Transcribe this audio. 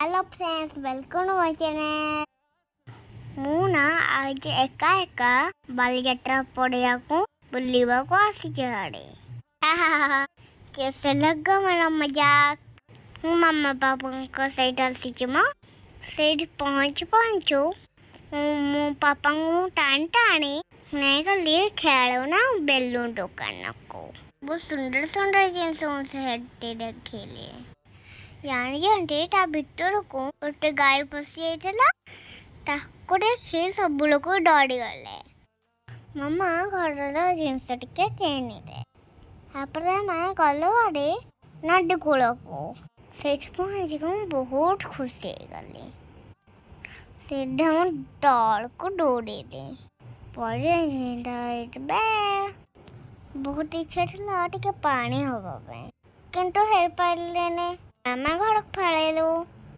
Hello friends, welcome to my channel. ମୁଁ ନା ଆଜି ଏକା ଏକା ବାଲିଯାତ୍ରା ପଡ଼ିଆକୁ ବୁଲିବାକୁ ଆସିଛି ଆଡ଼େ। कैसे लगा मेरा मजाक? ମୁଁ ମାମା ବାପାଙ୍କ ସହିତ ଆସିଛି ମ। ସେଇଠି ପହଞ୍ଚୁ ମୁଁ ପାପାଙ୍କୁ ଟାଣି ନେଇଗଲି ଖେଳନା ବେଲୁନ ଦୋକାନକୁ। ବହୁତ ସୁନ୍ଦର ସୁନ୍ଦର ଜିନିଷ ମୁଁ ସେଠି ଦେଖିଲି। ଜାଣିଛନ୍ତି ତା ଭିତରକୁ ଗୋଟେ ଗାଈ ପଶି ଯାଇଥିଲା। ତାକୁ ଦେଖି ସବୁ ଲୋକ ଡରିଗଲେ। ମାମା ଘରର ଜିନିଷ ଟିକେ କିଣିଦେ। ତାପରେ ଆମେ ଗଲୁ ଆଡ଼େ ନଦୀ କୂଳକୁ। ସେଇଠି ପହଞ୍ଚିକି ମୁଁ ବହୁତ ଖୁସି ହେଇଗଲି। ସିଧା ମୁଁ ତଳକୁ ଦୌଡ଼ିଲି। ବହୁତ ଇଚ୍ଛା ଥିଲା ଟିକେ ପାଣି ହବା ପାଇଁ, କିନ୍ତୁ ହେଇପାରିଲେନି। ଆମେ ଘରକୁ ପଳେଇଲୁ।